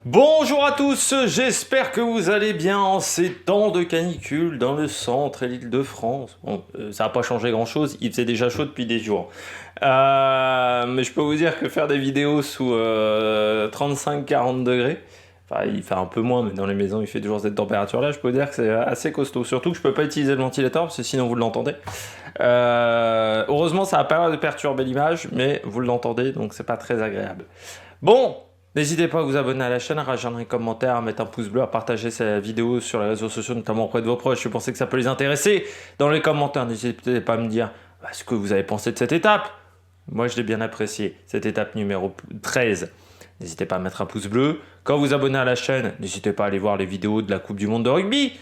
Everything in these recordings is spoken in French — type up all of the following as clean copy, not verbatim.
Bonjour à tous, j'espère que vous allez bien en ces temps de canicule dans le centre et l'Île-de-France. Bon, ça n'a pas changé grand-chose, il faisait déjà chaud depuis des jours. Mais je peux vous dire que faire des vidéos sous 35-40 degrés, enfin il fait un peu moins, mais dans les maisons il fait toujours cette température-là, je peux vous dire que c'est assez costaud. Surtout que je peux pas utiliser le ventilateur parce que sinon vous l'entendez. Heureusement ça n'a pas l'air de perturber l'image, mais vous l'entendez donc c'est pas très agréable. Bon, n'hésitez pas à vous abonner à la chaîne, à réagir dans les commentaires, à mettre un pouce bleu, à partager cette vidéo sur les réseaux sociaux, notamment auprès de vos proches. Si vous pensez que ça peut les intéresser, dans les commentaires, n'hésitez pas à me dire ce que vous avez pensé de cette étape. Moi, je l'ai bien apprécié, cette étape numéro 13. N'hésitez pas à mettre un pouce bleu. Quand vous abonnez à la chaîne, n'hésitez pas à aller voir les vidéos de la Coupe du Monde de rugby.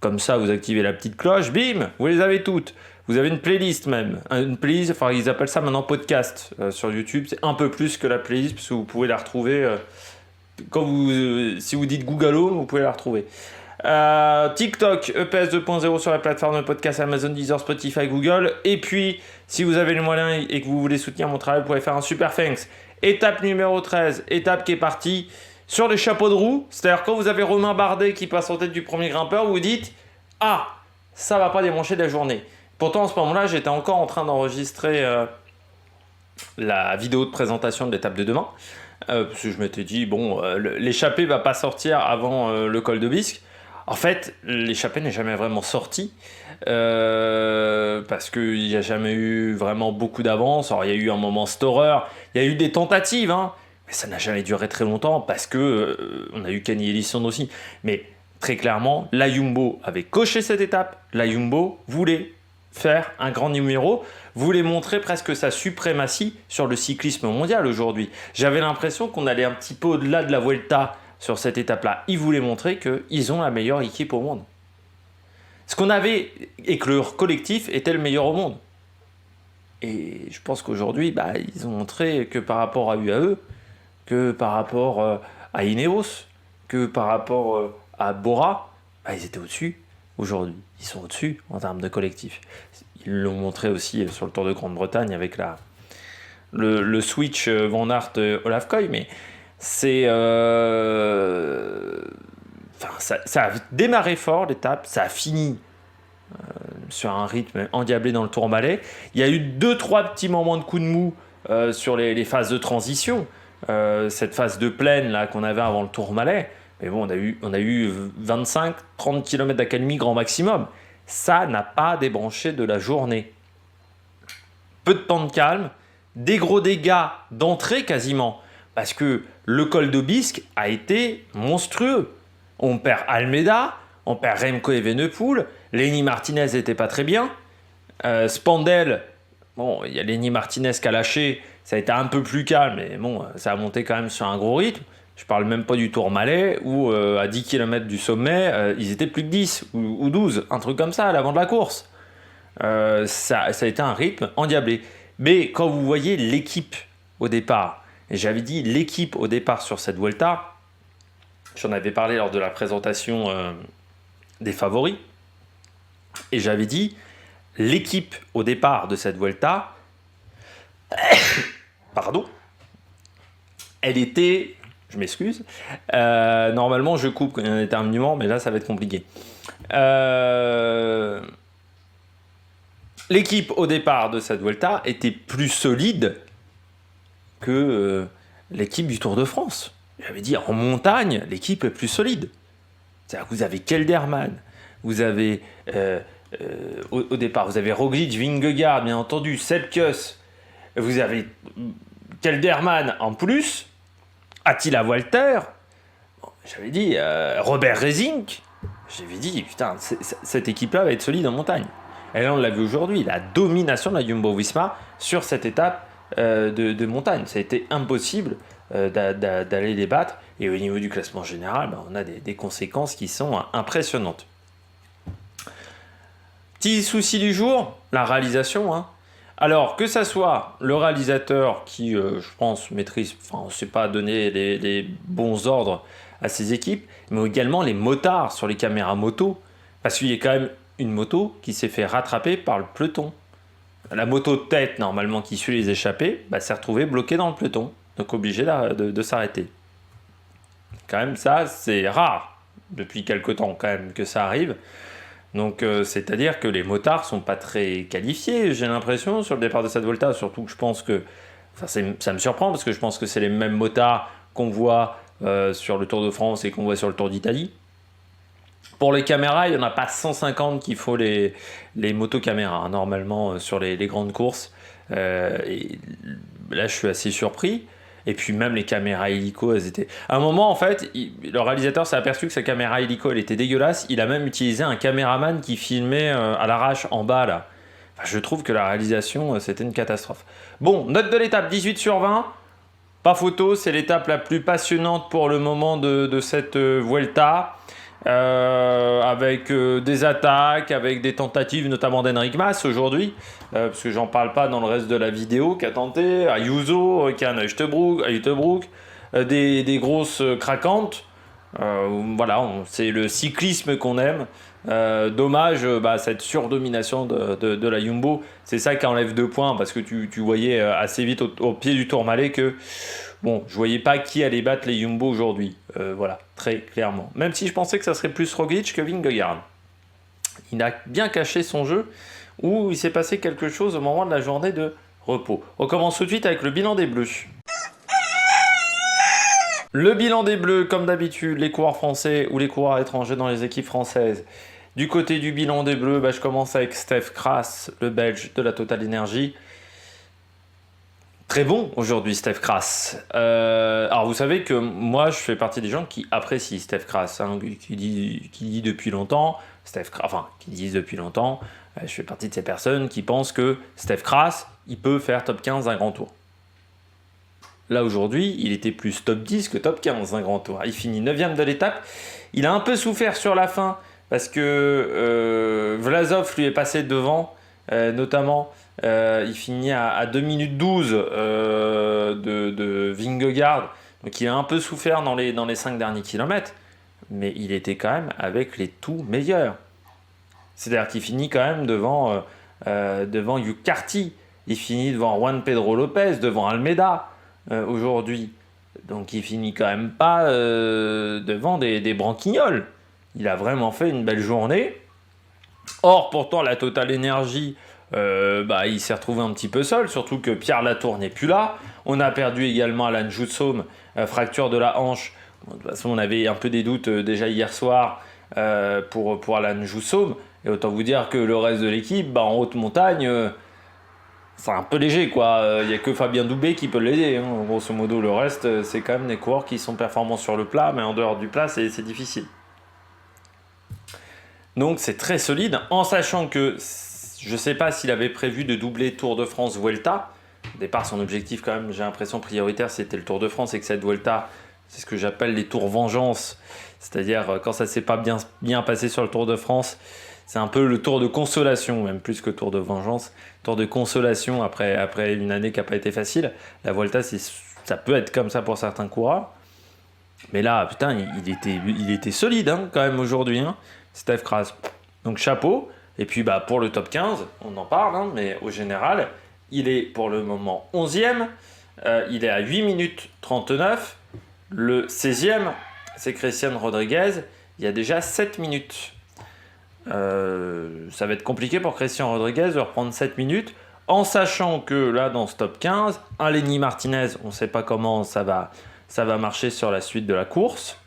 Comme ça, vous activez la petite cloche, bim, vous les avez toutes. Vous avez une playlist même. Une playlist, enfin ils appellent ça maintenant podcast sur YouTube. C'est un peu plus que la playlist parce que vous pouvez la retrouver si vous dites Google Home, vous pouvez la retrouver. TikTok, EPS 2.0 sur la plateforme de podcast Amazon, Deezer, Spotify, Google. Et puis, si vous avez les moyens et que vous voulez soutenir mon travail, vous pouvez faire un super thanks. Étape numéro 13, étape qui est partie sur les chapeaux de roue. C'est-à-dire quand vous avez Romain Bardet qui passe en tête du premier grimpeur, vous vous dites « Ah, ça va pas débrancher de la journée ». Pourtant, en ce moment-là, j'étais encore en train d'enregistrer la vidéo de présentation de l'étape de demain. Parce que je m'étais dit, bon, l'échappée va pas sortir avant le col de Bisque. En fait, l'échappée n'est jamais vraiment sortie. Parce qu'il n'y a jamais eu vraiment beaucoup d'avance. Alors, il y a eu un moment storer. Il y a eu des tentatives, hein, mais ça n'a jamais duré très longtemps parce que on a eu Kenny Ellison aussi. Mais très clairement, la Jumbo avait coché cette étape. La Jumbo voulait faire un grand numéro, voulait montrer presque sa suprématie sur le cyclisme mondial aujourd'hui. J'avais l'impression qu'on allait un petit peu au-delà de la Vuelta sur cette étape-là. Ils voulaient montrer qu'ils ont la meilleure équipe au monde. Ce qu'on avait, et que leur collectif était le meilleur au monde. Et je pense qu'aujourd'hui, ils ont montré que par rapport à UAE, que par rapport à Ineos, que par rapport à Bora, ils étaient au-dessus. Aujourd'hui, ils sont au-dessus en termes de collectif. Ils l'ont montré aussi sur le Tour de Grande-Bretagne avec le switch Van Aert Olaf Koy, mais c'est ça a démarré fort l'étape, ça a fini sur un rythme endiablé dans le Tourmalet. Il y a eu 2-3 petits moments de coup de mou sur les phases de transition, cette phase de plaine là qu'on avait avant le Tourmalet. Mais bon, on a eu 25-30 km d'accalmie grand maximum. Ça n'a pas débranché de la journée. Peu de temps de calme, des gros dégâts d'entrée quasiment, parce que le col de Bisque a été monstrueux. On perd Almeida, on perd Remco Evenepoel, Lenny Martinez n'était pas très bien. Spandel, bon, il y a Lenny Martinez qui a lâché, ça a été un peu plus calme, mais bon, ça a monté quand même sur un gros rythme. Je parle même pas du Tourmalet où à 10 km du sommet, ils étaient plus que 10 ou 12, un truc comme ça à l'avant de la course. Ça a été un rythme endiablé. Mais quand vous voyez l'équipe au départ, et j'avais dit l'équipe au départ sur cette Vuelta, j'en avais parlé lors de la présentation des favoris, et j'avais dit l'équipe au départ de cette Vuelta, pardon, elle était... Je m'excuse. Normalement, je coupe quand il y a un éternuement, mais là, ça va être compliqué. L'équipe, au départ de cette Vuelta, était plus solide que l'équipe du Tour de France. J'avais dit, en montagne, l'équipe est plus solide. C'est-à-dire que vous avez Kelderman, vous avez, au départ, vous avez Roglic, Vingegaard, bien entendu, Sepp Kuss, vous avez Kelderman en plus, Attila Walter, j'avais dit Robert Resink, j'avais dit putain, cette équipe-là va être solide en montagne. Et là on l'a vu aujourd'hui, la domination de la Jumbo-Visma sur cette étape de montagne. Ça a été impossible d'aller les battre. Et au niveau du classement général, on a des conséquences qui sont impressionnantes. Petit souci du jour, la réalisation, hein. Alors, que ça soit le réalisateur qui, je pense, maîtrise, on ne sait pas donner les bons ordres à ses équipes, mais également les motards sur les caméras moto, parce qu'il y a quand même une moto qui s'est fait rattraper par le peloton. La moto de tête, normalement, qui suit les échappés, s'est retrouvée bloquée dans le peloton, donc obligée de s'arrêter. Quand même, ça, c'est rare. Depuis quelque temps, quand même, que ça arrive. Donc, c'est-à-dire que les motards sont pas très qualifiés, j'ai l'impression, sur le départ de cette Volta. Surtout que je pense que... Enfin, ça me surprend, parce que je pense que c'est les mêmes motards qu'on voit sur le Tour de France et qu'on voit sur le Tour d'Italie. Pour les caméras, il n'y en a pas 150 qu'il faut les motocaméras, hein, normalement, sur les grandes courses. Et là, je suis assez surpris. Et puis même les caméras hélico, elles étaient... À un moment, en fait, le réalisateur s'est aperçu que sa caméra hélico, elle était dégueulasse. Il a même utilisé un caméraman qui filmait à l'arrache en bas, là. Enfin, je trouve que la réalisation, c'était une catastrophe. Bon, note de l'étape, 18 sur 20. Pas photo, c'est l'étape la plus passionnante pour le moment de cette Vuelta. Avec des attaques, avec des tentatives notamment d'Enric Mas aujourd'hui, parce que j'en parle pas dans le reste de la vidéo, qui a tenté, Ayuso, qui a un Uitebroek, des grosses craquantes. Voilà, c'est le cyclisme qu'on aime. Dommage, cette surdomination de la Jumbo, c'est ça qui enlève 2 points, parce que tu voyais assez vite au pied du Tourmalet que bon, je voyais pas qui allait battre les Jumbo aujourd'hui. Voilà, très clairement. Même si je pensais que ça serait plus Roglic que Vingegaard. Il a bien caché son jeu, où il s'est passé quelque chose au moment de la journée de repos. On commence tout de suite avec le bilan des Bleus. Le bilan des Bleus, comme d'habitude, les coureurs français ou les coureurs étrangers dans les équipes françaises. Du côté du bilan des Bleus, je commence avec Stef Kras, le Belge de la Total Energy. Très bon aujourd'hui, Stef Kras. Alors vous savez que moi, je fais partie des gens qui apprécient Stef Kras, hein, qui dit depuis longtemps, qui disent depuis longtemps, je fais partie de ces personnes qui pensent que Stef Kras, il peut faire top 15 d'un grand tour. Là aujourd'hui, il était plus top 10 que top 15 d'un grand tour. Il finit 9e de l'étape. Il a un peu souffert sur la fin parce que Vlasov lui est passé devant, notamment. Il finit à 2 minutes 12 de Vingegaard. Donc il a un peu souffert dans les 5 derniers kilomètres. Mais il était quand même avec les tout meilleurs. C'est-à-dire qu'il finit quand même devant Hugh Carty. Il finit devant Juan Pedro Lopez, devant Almeida aujourd'hui. Donc il finit quand même pas devant des branquignoles. Il a vraiment fait une belle journée. Or, pourtant, la Total Energy, il s'est retrouvé un petit peu seul, surtout que Pierre Latour n'est plus là. On a perdu également Alan Joutsaume, fracture de la hanche. Bon, de toute façon, on avait un peu des doutes déjà hier soir pour Alan Joutsaume. Et autant vous dire que le reste de l'équipe, en haute montagne, c'est un peu léger, quoi. Il n'y a que Fabien Doubé qui peut l'aider, hein. Grosso modo, le reste, c'est quand même des coureurs qui sont performants sur le plat, mais en dehors du plat, c'est difficile. Donc c'est très solide, en sachant que je ne sais pas s'il avait prévu de doubler Tour de France Vuelta. Au départ, son objectif, quand même, j'ai l'impression prioritaire, c'était le Tour de France, et que cette Vuelta, c'est ce que j'appelle les tours vengeance. C'est-à-dire, quand ça ne s'est pas bien passé sur le Tour de France, c'est un peu le tour de consolation, même plus que tour de vengeance. Tour de consolation après une année qui n'a pas été facile. La Vuelta, ça peut être comme ça pour certains coureurs. Mais là, putain, il était solide, hein, quand même, aujourd'hui, hein. Stef Kras. Donc chapeau. Et puis pour le top 15, on en parle, hein, mais au général, il est pour le moment 11e. Il est à 8 minutes 39. Le 16e, c'est Christian Rodriguez. Il y a déjà 7 minutes. Ça va être compliqué pour Christian Rodriguez de reprendre 7 minutes, en sachant que là, dans ce top 15, un Lenny Martinez, on ne sait pas comment ça va marcher sur la suite de la course.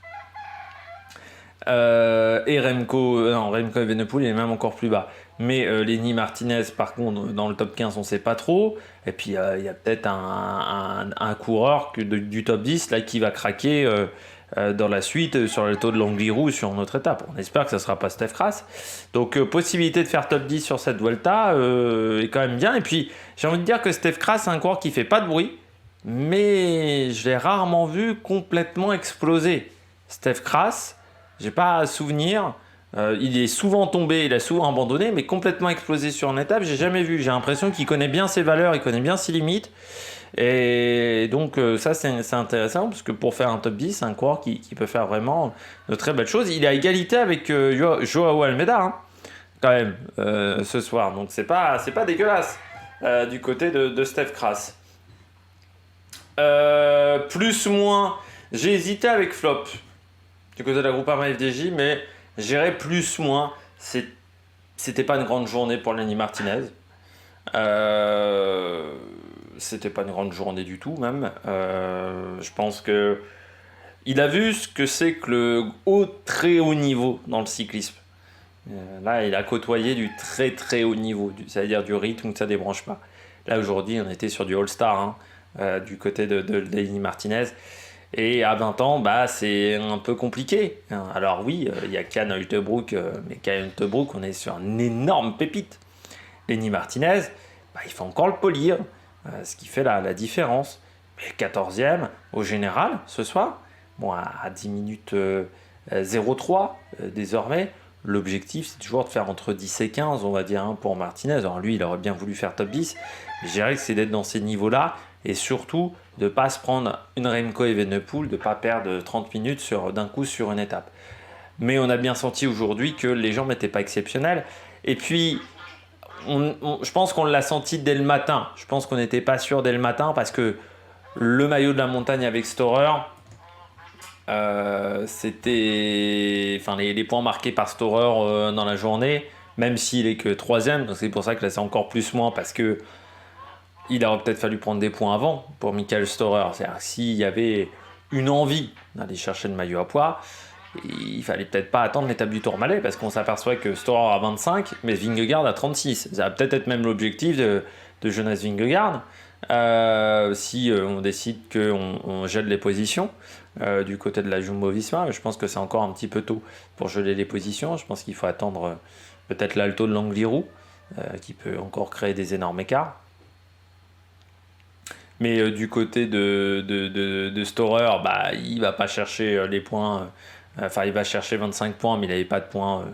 Et Remco Evenepoel, il est même encore plus bas. Mais Lenny Martinez, par contre, dans le top 15, on ne sait pas trop. Et puis, il y a peut-être un coureur du top 10 là, qui va craquer dans la suite sur le taux de l'Angliru sur notre étape. On espère que ça ne sera pas Stef Kras. Donc, possibilité de faire top 10 sur cette Vuelta est quand même bien. Et puis, j'ai envie de dire que Stef Kras, c'est un coureur qui ne fait pas de bruit. Mais je l'ai rarement vu complètement exploser. Stef Kras, j'ai pas souvenir. Il est souvent tombé, il a souvent abandonné, mais complètement explosé sur une étape, j'ai jamais vu. J'ai l'impression qu'il connaît bien ses valeurs, il connaît bien ses limites. Et donc ça c'est intéressant, parce que pour faire un top 10, c'est un coureur qui peut faire vraiment de très belles choses. Il est à égalité avec Joao Almeida, hein, quand même, ce soir. Donc c'est pas dégueulasse du côté de Stef Kras. Plus ou moins J'ai hésité avec flop du côté de la Groupama FDJ, mais j'irais plus-moins. C'était pas une grande journée pour Lenny Martinez. C'était pas une grande journée du tout, même. Je pense que il a vu ce que c'est que le très haut niveau dans le cyclisme. Là, il a côtoyé du très très haut niveau, c'est-à-dire du rythme où ça débranche pas. Là, aujourd'hui, on était sur du All-Star du côté de Lenny Martinez. Et à 20 ans, c'est un peu compliqué. Alors oui, il y a Kyan Ulltebroek, mais Kyan Ulltebroek, on est sur un énorme pépite. Lenny Martinez, il faut encore le polir, ce qui fait la différence. Mais 14e au général ce soir, à 10 minutes 03 désormais, l'objectif c'est toujours de faire entre 10 et 15, on va dire, pour Martinez. Alors lui, il aurait bien voulu faire top 10, mais je dirais que c'est d'être dans ces niveaux-là et surtout de ne pas se prendre une Remco Evenepoel, de ne pas perdre 30 minutes d'un coup sur une étape. Mais on a bien senti aujourd'hui que les jambes n'étaient pas exceptionnelles. Et puis, je pense qu'on l'a senti dès le matin. Je pense qu'on n'était pas sûr dès le matin parce que le maillot de la montagne avec Storer, c'était les points marqués par Storer dans la journée, même s'il est que 3e, donc c'est pour ça que là c'est encore moins parce que il aurait peut-être fallu prendre des points avant pour Michael Storer. C'est-à-dire s'il y avait une envie d'aller chercher le maillot à poids, il fallait peut-être pas attendre l'étape du Tourmalet parce qu'on s'aperçoit que Storer a 25 mais Vingegaard a 36. Ça va peut-être être même l'objectif de Jonas Vingegaard si on décide qu'on gèle les positions du côté de la Jumbo-Visma. Je pense que c'est encore un petit peu tôt pour geler les positions. Je pense qu'il faut attendre peut-être l'Alto de l'Angliru qui peut encore créer des énormes écarts. Mais du côté de Storer, il va pas chercher les points. Il va chercher 25 points, mais il n'avait pas de points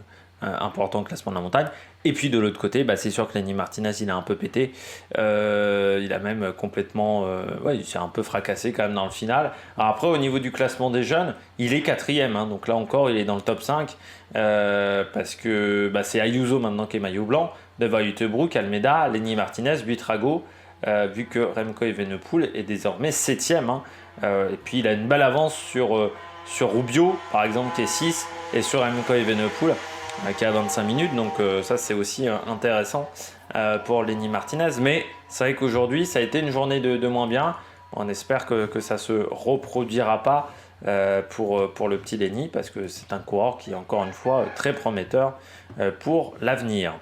importants au classement de la montagne. Et puis de l'autre côté, c'est sûr que Lenny Martinez, il a un peu pété. Il a même complètement... il s'est un peu fracassé quand même dans le final. Alors après, au niveau du classement des jeunes, il est 4e. Donc là encore, il est dans le top 5. Parce que c'est Ayuso maintenant qui est maillot blanc. Devant Ulltebroek, Almeida, Lenny Martinez, Buitrago. Vu que Remco Evenepoel est désormais 7e. Et puis il a une belle avance sur Rubio, par exemple, qui est 6, et sur Remco Evenepoel, qui a 25 minutes. Donc ça, c'est aussi intéressant pour Lenny Martinez. Mais c'est vrai qu'aujourd'hui, ça a été une journée de moins bien. On espère que ça ne se reproduira pas pour le petit Lenny, parce que c'est un coureur qui est encore une fois très prometteur pour l'avenir.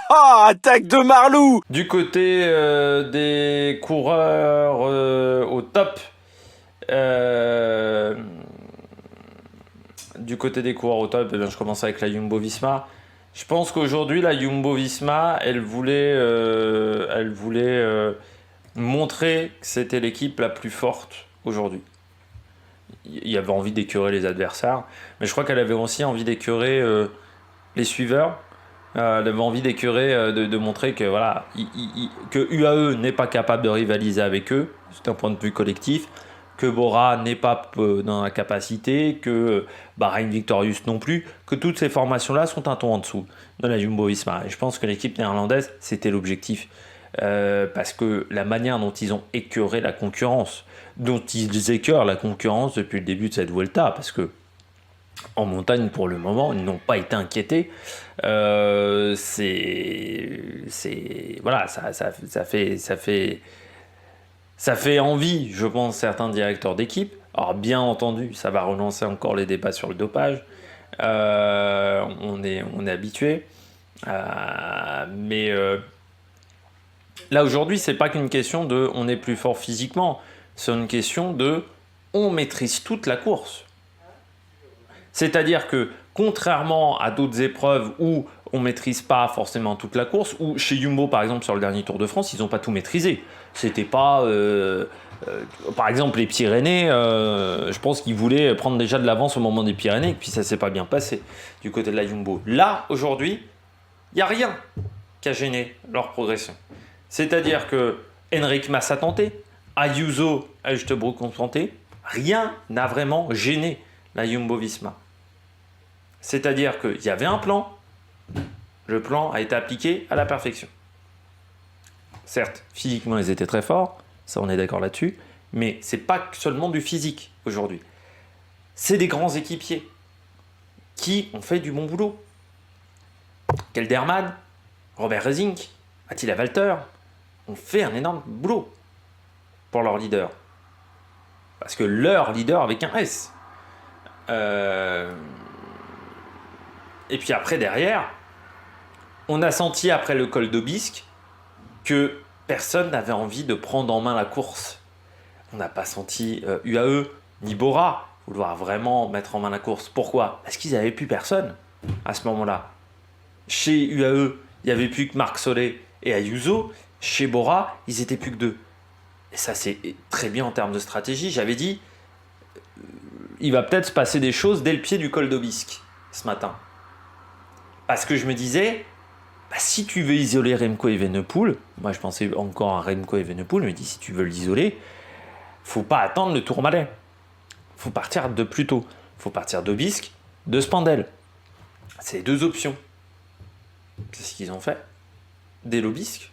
Attaque de Marlou! Du côté des coureurs au top, je commence avec la Jumbo-Visma. Je pense qu'aujourd'hui, la Jumbo-Visma, elle voulait montrer que c'était l'équipe la plus forte aujourd'hui. Il y avait envie d'écœurer les adversaires, mais je crois qu'elle avait aussi envie d'écœurer les suiveurs. Elle avait envie d'écœurer, de montrer que, que UAE n'est pas capable de rivaliser avec eux, c'est un point de vue collectif, que Bora n'est pas dans la capacité, que Bahrain Victorious non plus, que toutes ces formations-là sont un ton en dessous de la Jumbo-Visma. Et je pense que l'équipe néerlandaise, c'était l'objectif. Parce que la manière dont ils ont écœuré la concurrence, dont ils écœurent la concurrence depuis le début de cette Vuelta, parce que en montagne, pour le moment, ils n'ont pas été inquiétés. Ça fait envie, je pense, certains directeurs d'équipe. Alors, bien entendu, ça va relancer encore les débats sur le dopage. On est habitué. Mais là, aujourd'hui, c'est pas qu'une question de on est plus fort physiquement. C'est une question de on maîtrise toute la course. C'est-à-dire que, contrairement à d'autres épreuves où on ne maîtrise pas forcément toute la course, ou chez Jumbo, par exemple, sur le dernier Tour de France, ils n'ont pas tout maîtrisé. C'était pas... par exemple, les Pyrénées, je pense qu'ils voulaient prendre déjà de l'avance au moment des Pyrénées, et puis ça ne s'est pas bien passé du côté de la Jumbo. Là, aujourd'hui, il n'y a rien qui a gêné leur progression. C'est-à-dire que Enric Mas a tenté, Ayuso, Ulltebroek ont tenté, rien n'a vraiment gêné la Jumbo-Visma. C'est-à-dire qu'il y avait un plan, le plan a été appliqué à la perfection. Certes, physiquement ils étaient très forts, ça on est d'accord là-dessus, Mais c'est pas seulement du physique aujourd'hui. C'est des grands équipiers qui ont fait du bon boulot. Kelderman, Robert Rezink, Attila Walter ont fait un énorme boulot pour leur leader. Parce que leur leader avec un S. Et puis après, derrière, on a senti après le col d'Aubisque que personne n'avait envie de prendre en main la course. On n'a pas senti UAE ni Bora vouloir vraiment mettre en main la course. Pourquoi ? Parce qu'ils n'avaient plus personne à ce moment-là. Chez UAE, il n'y avait plus que Marc Solé et Ayuso. Chez Bora, ils n'étaient plus que 2. Et ça, c'est très bien en termes de stratégie. J'avais dit, il va peut-être se passer des choses dès le pied du col d'Aubisque ce matin. Parce que je me disais, si tu veux isoler Remco Evenepoel, moi je pensais encore à Remco Evenepoel, je me dis, si tu veux l'isoler, faut pas attendre le Tourmalet. Faut partir de plus tôt. Faut partir d'Aubisque, de Spandel. C'est 2 options. C'est ce qu'ils ont fait dès l'Aubisque.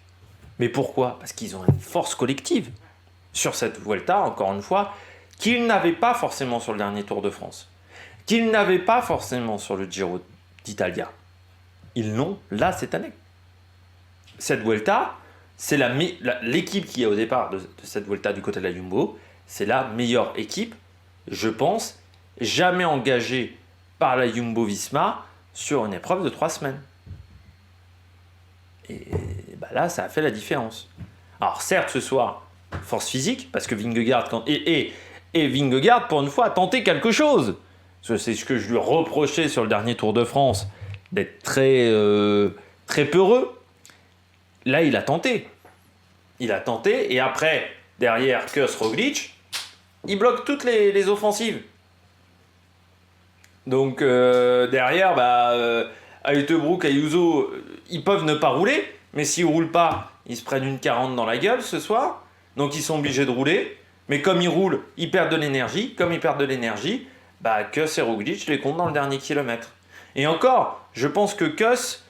Mais pourquoi ? Parce qu'ils ont une force collective sur cette Vuelta, encore une fois, qu'ils n'avaient pas forcément sur le dernier Tour de France, qu'ils n'avaient pas forcément sur le Giro d'Italia. Ils l'ont là cette année. Cette Vuelta, c'est l'équipe qui est au départ de cette Vuelta du côté de la Jumbo, c'est la meilleure équipe, je pense, jamais engagée par la Jumbo-Visma sur une épreuve de 3 semaines. Et là, ça a fait la différence. Alors certes, ce soir, force physique, parce que Vingegaard, et Vingegaard, pour une fois, a tenté quelque chose. C'est ce que je lui reprochais sur le dernier Tour de France, d'être très peureux. Là, il a tenté. Et après, derrière Kuss, Roglic, il bloque toutes les offensives. Donc, derrière, Ayuso, Ayuso, ils peuvent ne pas rouler, mais s'ils ne roulent pas, ils se prennent une 40 dans la gueule ce soir. Donc, ils sont obligés de rouler. Mais comme ils roulent, ils perdent de l'énergie. Comme ils perdent de l'énergie, Kuss et Roglic les comptent dans le dernier kilomètre. Et encore, je pense que Kuss,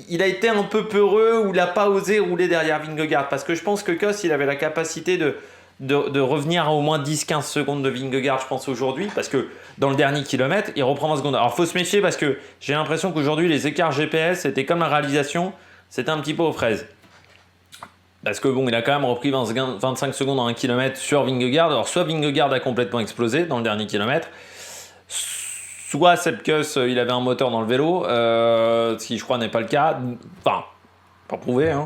il a été un peu peureux ou il n'a pas osé rouler derrière Vingegaard. Parce que je pense que Kuss, il avait la capacité de revenir à au moins 10-15 secondes de Vingegaard, je pense, aujourd'hui. Parce que dans le dernier kilomètre, il reprend 20 secondes. Alors, il faut se méfier parce que j'ai l'impression qu'aujourd'hui, les écarts GPS, c'était comme la réalisation, c'était un petit peu aux fraises. Parce que il a quand même repris 25 secondes en 1 km sur Vingegaard. Alors, soit Vingegaard a complètement explosé dans le dernier kilomètre, soit Sepp Kuss, il avait un moteur dans le vélo, ce qui je crois n'est pas le cas. Enfin, pas prouvé.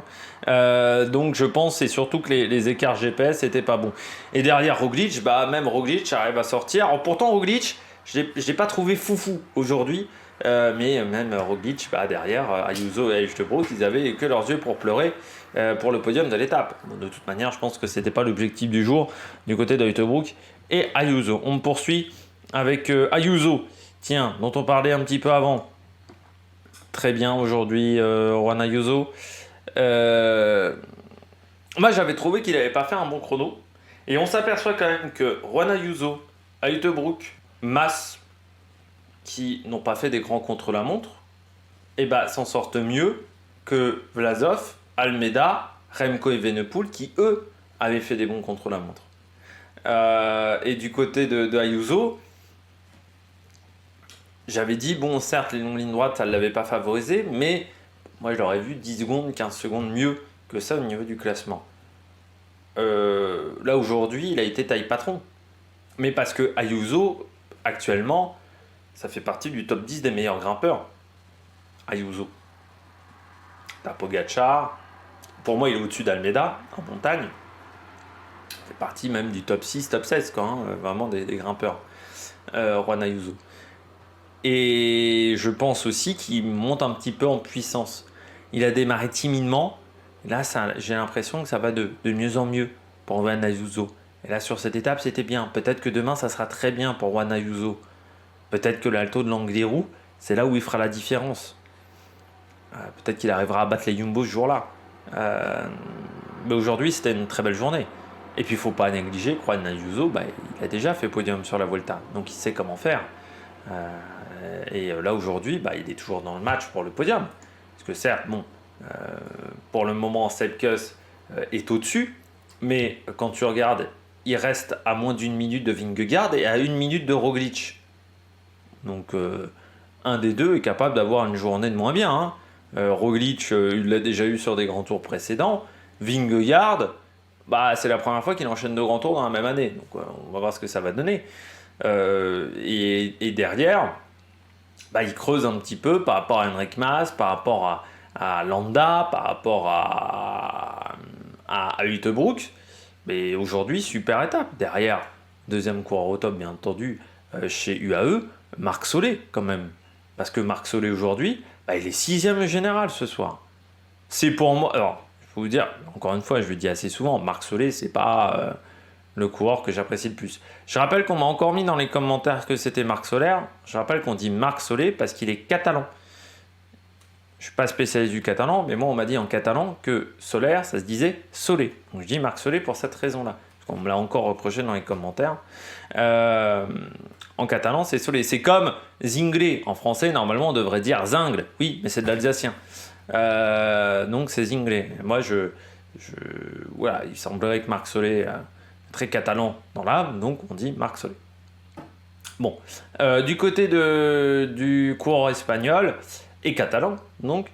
Donc je pense c'est surtout que les écarts GPS n'étaient pas bons. Et derrière Roglic, même Roglic arrive à sortir. Alors pourtant Roglic, je l'ai pas trouvé foufou aujourd'hui. Mais même Roglic, derrière Ayuso et Hülkenberg, ils avaient que leurs yeux pour pleurer pour le podium de l'étape. De toute manière, je pense que c'était pas l'objectif du jour du côté d'Hülkenberg et Ayuso. On poursuit avec Ayuso, tiens, dont on parlait un petit peu avant. Très bien aujourd'hui, Juan Ayuso. Moi, j'avais trouvé qu'il n'avait pas fait un bon chrono. Et on s'aperçoit quand même que Juan Ayuso, Hülkenberg, Mas, qui n'ont pas fait des grands contre-la-montre, s'en sortent mieux que Vlasov, Almeida, Remco Evenepoel, qui eux avaient fait des bons contre-la-montre. Et du côté de Ayuso, j'avais dit, certes, les longues lignes droites, ça ne l'avait pas favorisé, mais moi, je l'aurais vu 10 secondes, 15 secondes mieux que ça au niveau du classement. Là, aujourd'hui, il a été taille patron. Mais parce que Ayuso, actuellement, ça fait partie du top 10 des meilleurs grimpeurs. Ayuso. T'as Pogacar. Pour moi, il est au-dessus d'Almeida, en montagne. Il fait partie même du top 6, top 16, vraiment des grimpeurs. Juan Ayuso. Et je pense aussi qu'il monte un petit peu en puissance. Il a démarré timidement. Là, j'ai l'impression que ça va de mieux en mieux pour Juan Ayuso. Et là, sur cette étape, c'était bien. Peut-être que demain, ça sera très bien pour Juan Ayuso. Peut-être que l'Alto de l'Angliru, c'est là où il fera la différence. Peut-être qu'il arrivera à battre les Jumbo ce jour-là. Mais aujourd'hui, c'était une très belle journée. Et puis, il ne faut pas négliger que Juan Ayuso, il a déjà fait podium sur la Vuelta. Donc, il sait comment faire. Et là, aujourd'hui, il est toujours dans le match pour le podium. Parce que certes, pour le moment, Sepp Kuss est au-dessus. Mais quand tu regardes, il reste à moins d'une minute de Vingegaard et à une minute de Roglic. Donc un des deux est capable d'avoir une journée de moins bien. Hein. Roglic, il l'a déjà eu sur des grands tours précédents. Vingegaard, c'est la première fois qu'il enchaîne 2 grands tours dans la même année. Donc on va voir ce que ça va donner. Et derrière, il creuse un petit peu par rapport à Enric Mas, par rapport à Landa, par rapport à Hülkenberg. Mais aujourd'hui, super étape. Derrière, deuxième coureur au top, bien entendu, chez UAE, Marc Solé quand même. Parce que Marc Solé aujourd'hui, il est 6e général ce soir. C'est pour moi... Alors, je peux vous dire, encore une fois, je le dis assez souvent, Marc Solé, c'est pas le coureur que j'apprécie le plus. Je rappelle qu'on m'a encore mis dans les commentaires que c'était Marc Soler. Je rappelle qu'on dit Marc Solé parce qu'il est catalan. Je ne suis pas spécialiste du catalan, mais moi on m'a dit en catalan que Soler, ça se disait Solé. Donc je dis Marc Solé pour cette raison-là. Parce qu'on me l'a encore reproché dans les commentaires. En catalan, c'est Solé. C'est comme Zinglé. En français, normalement, on devrait dire Zingle. Oui, mais c'est de l'alsacien. Donc c'est Zinglé. Moi, voilà, il semblerait que Marc Solé très catalan dans l'âme, donc on dit Marc Solé. Bon, du côté du coureur espagnol et catalan, donc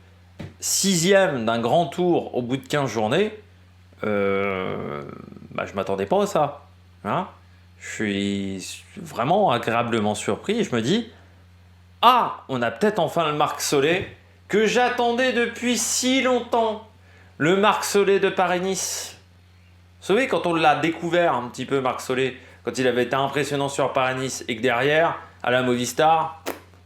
6e d'un grand tour au bout de 15 journées, je m'attendais pas à ça. Hein, je suis vraiment agréablement surpris et je me dis, on a peut-être enfin le Marc Solé que j'attendais depuis si longtemps. Le Marc Solé de Paris-Nice. Vous savez, quand on l'a découvert un petit peu, Marc Solé, quand il avait été impressionnant sur Paris-Nice et que derrière, à la Movistar,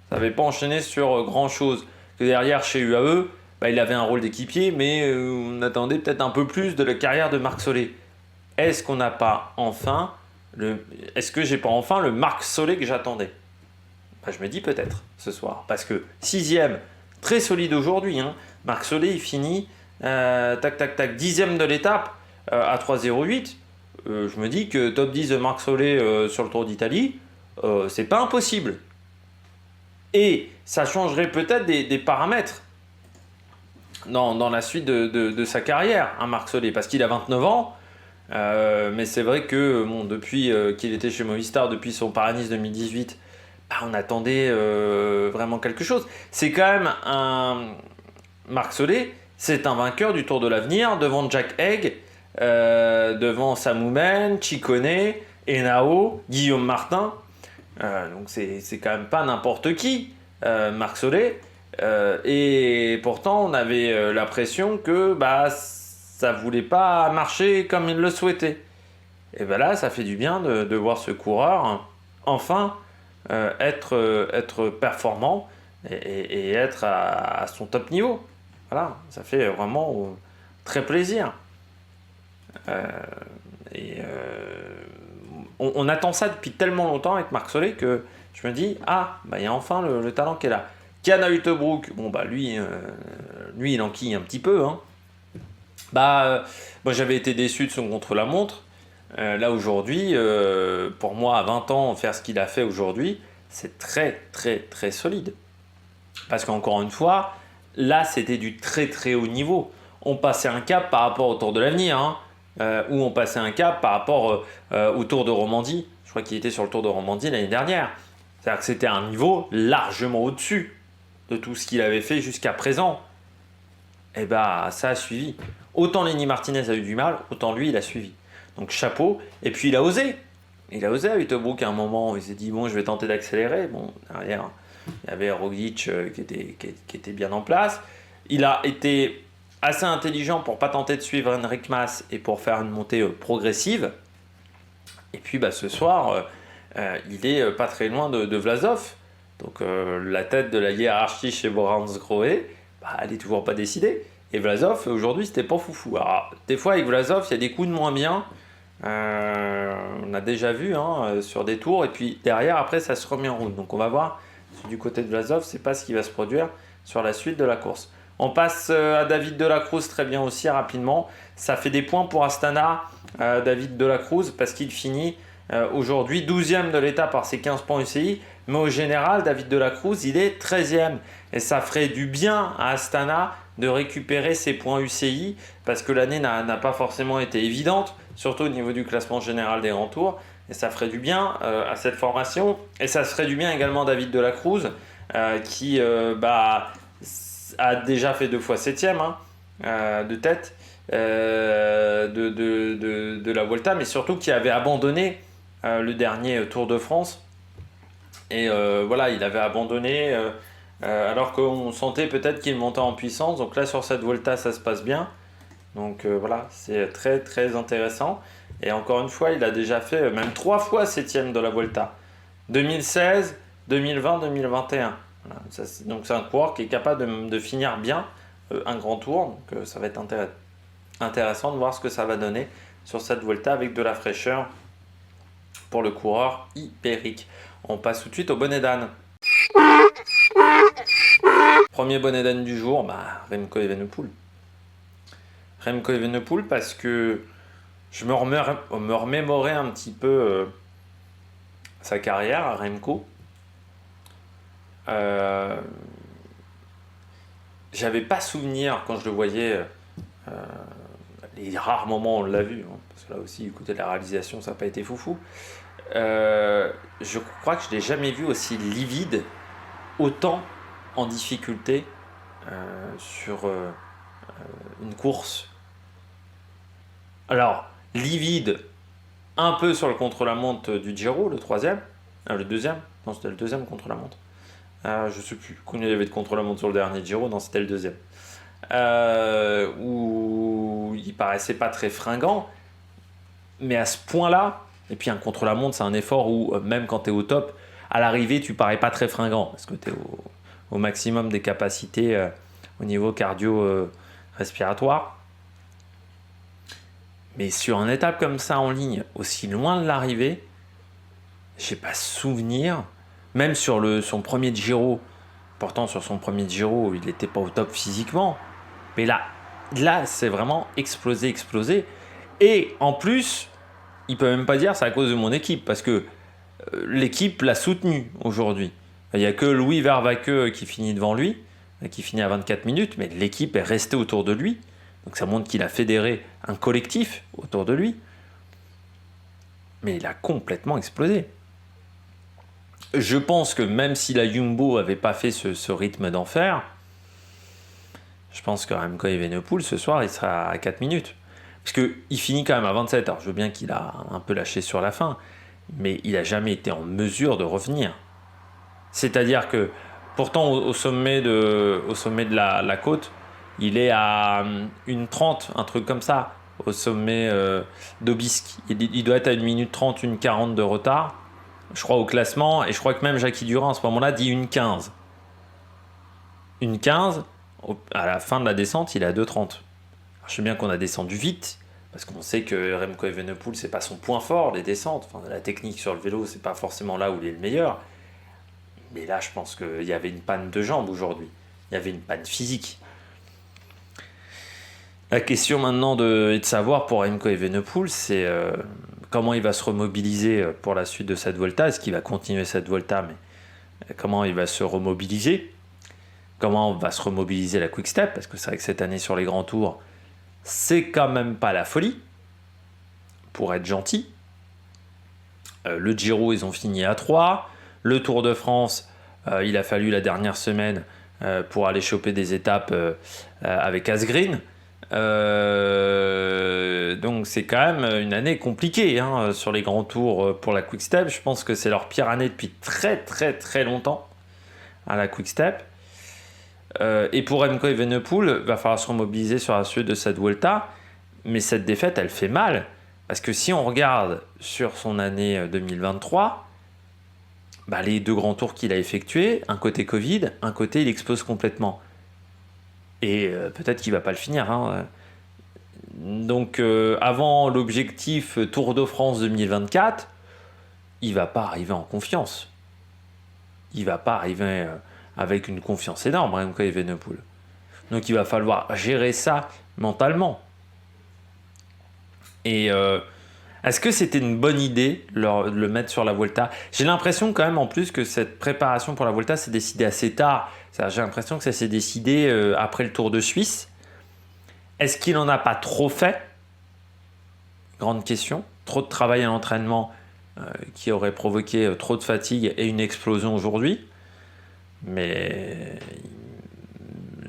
ça n'avait pas enchaîné sur grand-chose. Que derrière, chez UAE, il avait un rôle d'équipier, mais on attendait peut-être un peu plus de la carrière de Marc Solé. Est-ce qu'on n'a pas enfin Est-ce que j'ai pas enfin le Marc Solé que j'attendais? Je me dis peut-être ce soir. Parce que 6e, très solide aujourd'hui. Hein. Marc Solé, il finit 10e de l'étape. À 3,08, je me dis que top 10 de Marc Solé sur le Tour d'Italie, c'est pas impossible. Et ça changerait peut-être des paramètres dans la suite de sa carrière, Marc Solé, parce qu'il a 29 ans, mais c'est vrai que depuis qu'il était chez Movistar, depuis son Paris-Nice 2018, on attendait vraiment quelque chose. C'est quand même Marc Solé, c'est un vainqueur du Tour de l'Avenir devant Jack Haig, devant Samoumen, Ciccone, Henao, Guillaume Martin. Donc c'est quand même pas n'importe qui, Marc Solé. Et pourtant on avait l'impression que ça voulait pas marcher comme il le souhaitait. Et là ça fait du bien de voir ce coureur enfin être performant et être à son top niveau. Voilà, ça fait vraiment très plaisir. On attend ça depuis tellement longtemps avec Marc Solé que je me dis il y a enfin le talent qui est là. Kian Hülkenberg, lui il enquille un petit peu. Hein. Moi j'avais été déçu de son contre-la-montre. Là aujourd'hui, pour moi à 20 ans, faire ce qu'il a fait aujourd'hui, c'est très très très solide. Parce qu'encore une fois, là c'était du très très haut niveau. On passait un cap par rapport au Tour de l'Avenir. Hein. Où on passait un cap par rapport au Tour de Romandie. Je crois qu'il était sur le Tour de Romandie l'année dernière. C'est-à-dire que c'était un niveau largement au-dessus de tout ce qu'il avait fait jusqu'à présent. Et ça a suivi. Autant Lenny Martinez a eu du mal, autant lui il a suivi. Donc chapeau. Et puis il a osé. Il a osé à Hülkenberg à un moment. Il s'est dit je vais tenter d'accélérer. Derrière il y avait Roglic qui était bien en place. Il a été assez intelligent pour pas tenter de suivre Enric Mas et pour faire une montée progressive. Et puis ce soir, il est pas très loin de Vlasov. Donc la tête de la hiérarchie chez Bora-Hansgrohe, elle est toujours pas décidée. Et Vlasov, aujourd'hui, c'était pas foufou. Alors, des fois, avec Vlasov, il y a des coups de moins bien. On a déjà vu sur des tours. Et puis derrière, après, ça se remet en route. Donc on va voir. Du côté de Vlasov, c'est pas ce qui va se produire sur la suite de la course. On passe à David de la Cruz très bien aussi rapidement. Ça fait des points pour Astana, David de la Cruz, parce qu'il finit aujourd'hui 12e de l'étape par ses 15 points UCI. Mais au général, David de la Cruz, il est 13e. Et ça ferait du bien à Astana de récupérer ses points UCI, parce que l'année n'a pas forcément été évidente surtout au niveau du classement général des grands tours. Et ça ferait du bien à cette formation. Et ça ferait du bien également à David de la Cruz, qui a déjà fait 2 fois 7ème de tête de la Vuelta, mais surtout qui avait abandonné le dernier Tour de France. Et voilà, il avait abandonné alors qu'on sentait peut-être qu'il montait en puissance. Donc là, sur cette Vuelta, ça se passe bien. Donc voilà, c'est très très intéressant. Et encore une fois, il a déjà fait même 3 fois 7ème de la Vuelta. 2016, 2020, 2021. Voilà, donc c'est un coureur qui est capable de finir bien un grand tour. Donc ça va être intéressant de voir ce que ça va donner sur cette Vuelta avec de la fraîcheur pour le coureur ibérique. On passe tout de suite au bonnet d'âne. Premier bonnet d'âne du jour, Remco Evenepoel. Remco Evenepoel parce que je me remémorais un petit peu sa carrière à Remco. J'avais pas souvenir quand je le voyais, les rares moments où on l'a vu, parce que là aussi, écoutez, la réalisation, ça n'a pas été foufou. Je crois que je l'ai jamais vu aussi livide, autant en difficulté sur une course. Alors, livide, un peu sur le contre-la-montre du Giro, le 3e, le 2e, non c'était le 2e contre-la-montre. Je sais plus combien il y avait de contre-la-montre sur le dernier Giro, non c'était le 2e. Où il paraissait pas très fringant, mais à ce point-là, et puis un contre-la-montre c'est un effort où même quand tu es au top, à l'arrivée tu parais pas très fringant, parce que tu es au maximum des capacités au niveau cardio-respiratoire. Mais sur une étape comme ça en ligne, aussi loin de l'arrivée, j'ai pas souvenir, même sur son premier Giro, pourtant sur son premier Giro, il n'était pas au top physiquement, mais là c'est vraiment explosé. Et en plus, il peut même pas dire c'est à cause de mon équipe, parce que l'équipe l'a soutenu aujourd'hui. Il n'y a que Louis Vervaeke qui finit devant lui, qui finit à 24 minutes, mais l'équipe est restée autour de lui. Donc ça montre qu'il a fédéré un collectif autour de lui. Mais il a complètement explosé. Je pense que même si la Jumbo n'avait pas fait ce rythme d'enfer, je pense que Remco Evenepoel, ce soir, il sera à 4 minutes. Parce qu'il finit quand même à 27. Alors je veux bien qu'il a un peu lâché sur la fin, mais il n'a jamais été en mesure de revenir. C'est-à-dire que, pourtant, au sommet de la côte, il est à 1h30, un truc comme ça, au sommet d'Aubisque. Il doit être à 1h30, 1h40 de retard, je crois, au classement. Et je crois que même Jackie Durand, à ce moment-là, dit 1h15. 1h15, à la fin de la descente, il est à 2h30. Alors, je sais bien qu'on a descendu vite, parce qu'on sait que Remco Evenepoel, c'est pas son point fort, les descentes. Enfin, la technique sur le vélo, c'est pas forcément là où il est le meilleur. Mais là, je pense qu'il y avait une panne de jambes aujourd'hui. Il y avait une panne physique. La question maintenant est de savoir pour Remco Evenepoel, c'est comment il va se remobiliser pour la suite de cette Vuelta. Est-ce qu'il va continuer cette Vuelta, mais comment il va se remobiliser? Comment va se remobiliser la Quick Step? Parce que c'est vrai que cette année sur les grands tours, c'est quand même pas la folie, pour être gentil. Le Giro, ils ont fini à 3. Le Tour de France, il a fallu la dernière semaine pour aller choper des étapes avec Asgreen. Donc c'est quand même une année compliquée sur les grands tours pour la Quick Step. Je pense que c'est leur pire année depuis très très très longtemps à la Quick Step. Et pour Remco Evenepoel, il va falloir se remobiliser sur la suite de cette Vuelta. Mais cette défaite, elle fait mal. Parce que si on regarde sur son année 2023, les 2 grands tours qu'il a effectués, un côté Covid, un côté il explose complètement. Et peut-être qu'il ne va pas le finir. Donc avant l'objectif Tour de France 2024, il ne va pas arriver en confiance. Il ne va pas arriver avec une confiance énorme, Remco Evenepoel. Donc il va falloir gérer ça mentalement. Et est-ce que c'était une bonne idée de le mettre sur la Vuelta? J'ai l'impression quand même en plus que cette préparation pour la Vuelta s'est décidée assez tard. J'ai l'impression que ça s'est décidé après le Tour de Suisse. Est-ce qu'il n'en a pas trop fait? Grande question. Trop de travail à l'entraînement qui aurait provoqué trop de fatigue et une explosion aujourd'hui. Mais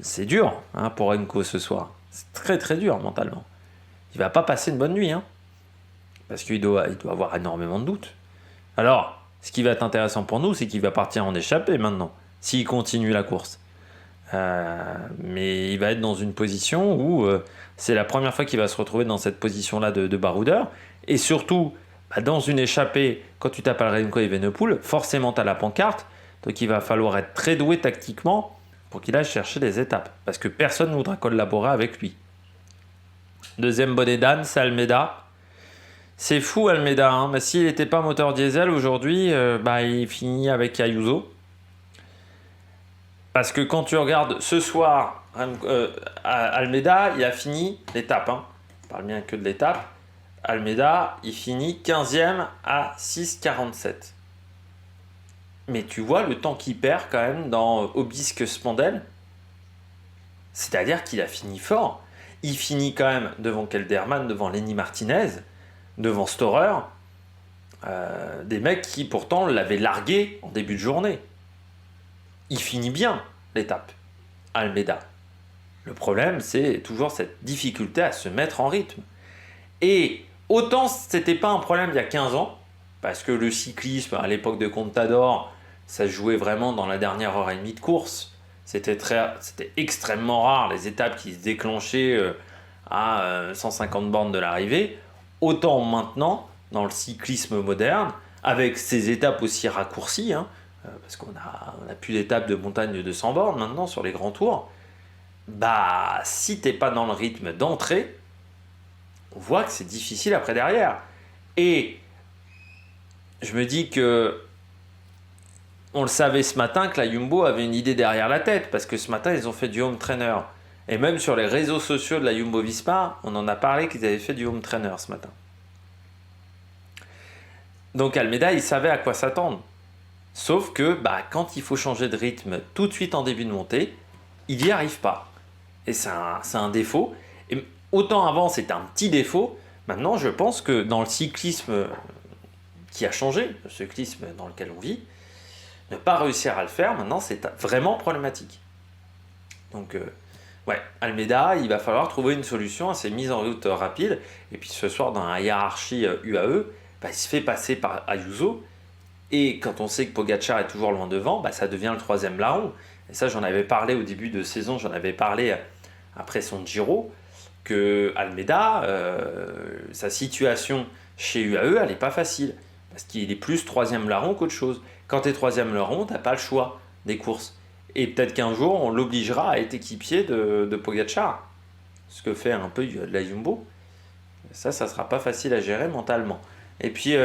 c'est dur pour Remco ce soir. C'est très très dur mentalement. Il va pas passer une bonne nuit. Parce qu'il doit avoir énormément de doutes. Alors, ce qui va être intéressant pour nous, c'est qu'il va partir en échappée maintenant, s'il continue la course. Mais il va être dans une position où c'est la première fois qu'il va se retrouver dans cette position-là de baroudeur. Et surtout, dans une échappée, quand tu tapes à Remco Evenepoel, forcément tu as la pancarte. Donc il va falloir être très doué tactiquement pour qu'il aille chercher des étapes. Parce que personne ne voudra collaborer avec lui. Deuxième bonnet d'âne, c'est Almeida. C'est fou Almeida, mais s'il n'était pas moteur diesel aujourd'hui, il finit avec Ayuso. Parce que quand tu regardes ce soir, Almeida, il a fini l'étape. On parle bien que de l'étape. Almeida, il finit 15e à 6,47. Mais tu vois le temps qu'il perd quand même dans Obisque Spandel. C'est-à-dire qu'il a fini fort. Il finit quand même devant Kelderman, devant Lenny Martinez, devant Storer. Des mecs qui pourtant l'avaient largué en début de journée. Il finit bien l'étape, Almeida. Le problème, c'est toujours cette difficulté à se mettre en rythme. Et autant c'était pas un problème il y a 15 ans, parce que le cyclisme, à l'époque de Contador, ça se jouait vraiment dans la dernière heure et demie de course. C'était extrêmement rare, les étapes qui se déclenchaient à 150 bornes de l'arrivée. Autant maintenant, dans le cyclisme moderne, avec ces étapes aussi raccourcies, parce qu'on a plus d'étapes de montagne de 200 bornes maintenant sur les grands tours, si t'es pas dans le rythme d'entrée, on voit que c'est difficile après derrière. Et je me dis que on le savait ce matin que la Jumbo avait une idée derrière la tête, parce que ce matin ils ont fait du home trainer. Et même sur les réseaux sociaux de la Jumbo Visma, on en a parlé qu'ils avaient fait du home trainer ce matin. Donc Almeida, il savait à quoi s'attendre. Sauf que quand il faut changer de rythme tout de suite en début de montée, il n'y arrive pas. Et c'est un défaut. Et autant avant c'était un petit défaut, maintenant je pense que dans le cyclisme qui a changé, le cyclisme dans lequel on vit, ne pas réussir à le faire, maintenant c'est vraiment problématique. Donc Almeida, il va falloir trouver une solution à ces mises en route rapides. Et puis ce soir dans la hiérarchie UAE, il se fait passer par Ayuso. Et quand on sait que Pogačar est toujours loin devant, ça devient le troisième larron. Et ça, j'en avais parlé au début de saison, j'en avais parlé après son Giro, que Almeida, sa situation chez UAE, elle n'est pas facile. Parce qu'il est plus troisième larron qu'autre chose. Quand tu es troisième larron, tu n'as pas le choix des courses. Et peut-être qu'un jour, on l'obligera à être équipier de Pogačar. Ce que fait un peu la Jumbo. Ça sera pas facile à gérer mentalement. Et puis,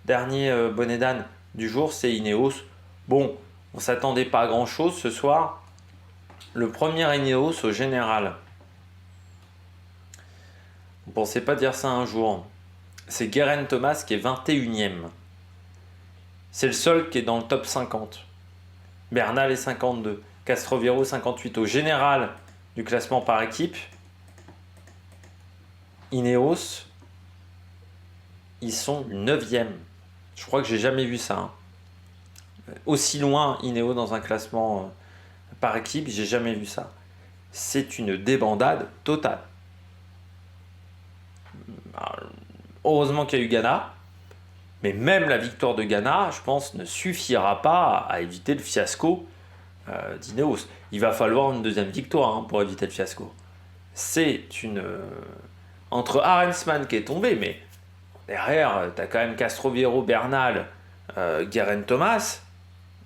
dernier bonnet d'âne du jour, c'est Ineos. Bon, on s'attendait pas à grand chose ce soir. Le premier Ineos au général. On pensait pas dire ça un jour. C'est Geraint Thomas qui est 21e. C'est le seul qui est dans le top 50. Bernal est 52. Castroviejo 58. Au général du classement par équipe, Ineos, ils sont 9e. Je crois que j'ai jamais vu ça. Aussi loin, Ineos dans un classement par équipe, j'ai jamais vu ça. C'est une débandade totale. Alors, heureusement qu'il y a eu Ghana, mais même la victoire de Ghana, je pense, ne suffira pas à éviter le fiasco d'Ineos. Il va falloir une deuxième victoire pour éviter le fiasco. C'est une... entre Arensman qui est tombé, mais derrière, tu as quand même Castroviejo, Bernal, Geraint Thomas.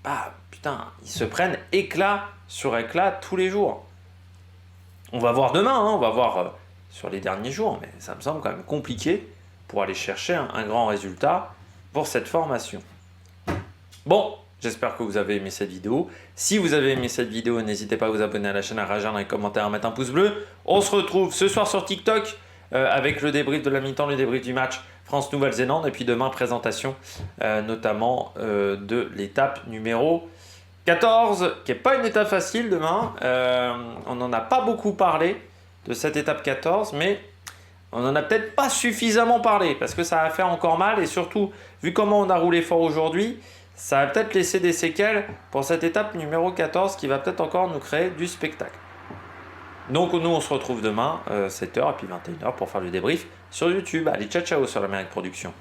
Ils se prennent éclat sur éclat tous les jours. On va voir demain, on va voir sur les derniers jours, mais ça me semble quand même compliqué pour aller chercher un grand résultat pour cette formation. Bon, j'espère que vous avez aimé cette vidéo. Si vous avez aimé cette vidéo, n'hésitez pas à vous abonner à la chaîne, à réagir dans les commentaires, à mettre un pouce bleu. On se retrouve ce soir sur TikTok avec le débrief de la mi-temps, le débrief du match France-Nouvelle-Zélande. Et puis demain, présentation notamment de l'étape numéro 14, qui n'est pas une étape facile demain. On n'en a pas beaucoup parlé de cette étape 14, mais On n'en a peut-être pas suffisamment parlé parce que ça va faire encore mal et surtout, vu comment on a roulé fort aujourd'hui, ça va peut-être laisser des séquelles pour cette étape numéro 14 qui va peut-être encore nous créer du spectacle. Donc nous on se retrouve demain 7h et puis 21h pour faire le débrief sur YouTube. Allez, ciao ciao sur l'Amérique Production.